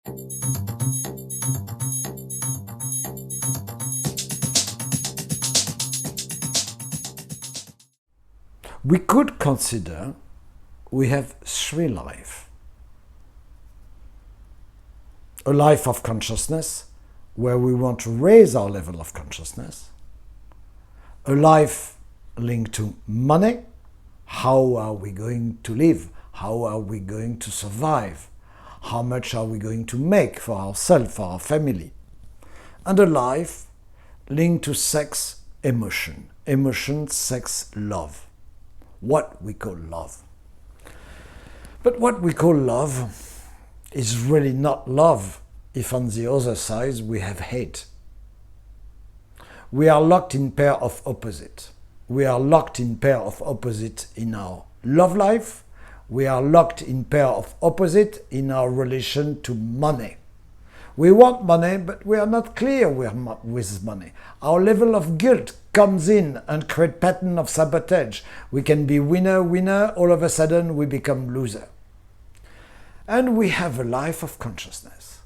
We could consider we have three lives. A life of consciousness, where we want to raise our level of consciousness. A life linked to money. How are we going to live? How are we going to survive? How much are we going to make for ourselves, for our family? And a life linked to sex, emotion. Emotion, sex, love. What we call love. But what we call love is really not love if on the other side we have hate. We are locked in pair of opposite. We are locked in pair of opposite in our love life. We are locked in pair of opposite in our relation to money. We want money, but we are not clear with money. Our level of guilt comes in and create pattern of sabotage. We can be winner, all of a sudden we become loser. And we have a life of consciousness.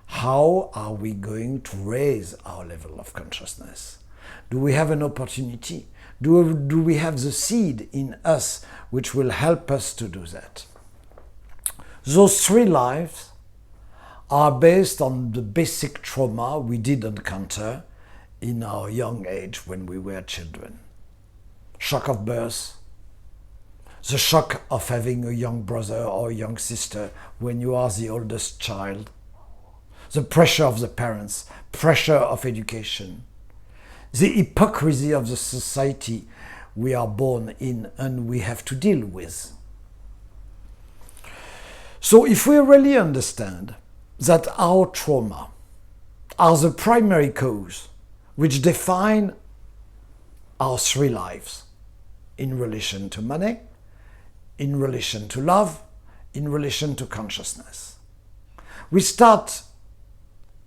How are we going to raise our level of consciousness? Do we have an opportunity? Do we have the seed in us which will help us to do that? Those three lives are based on the basic trauma we did encounter in our young age when we were children. Shock of birth, the shock of having a young brother or a young sister when you are the oldest child, the pressure of the parents, pressure of education, the hypocrisy of the society we are born in and we have to deal with. So if we really understand that our trauma are the primary cause which define our three lives in relation to money, in relation to love, in relation to consciousness. We start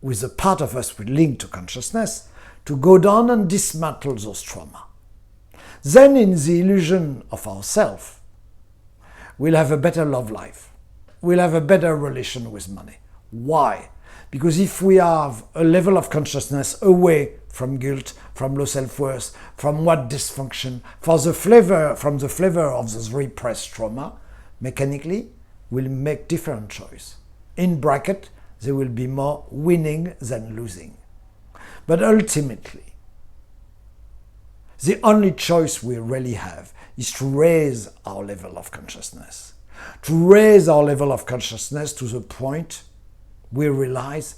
with the part of us we link to consciousness to go down and dismantle those trauma. Then in the illusion of ourself, we'll have a better love life. We'll have a better relation with money. Why? Because if we have a level of consciousness away from guilt, from low self-worth, from what dysfunction, from the flavor of this repressed trauma, mechanically, we'll make different choice. In bracket, there will be more winning than losing. But ultimately, the only choice we really have is to raise our level of consciousness. To raise our level of consciousness to the point we realize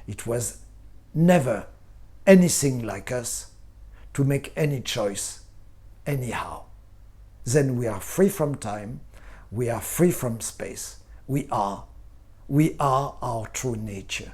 it was never anything like us to make any choice anyhow. Then we are free from time, we are free from space, we are our true nature.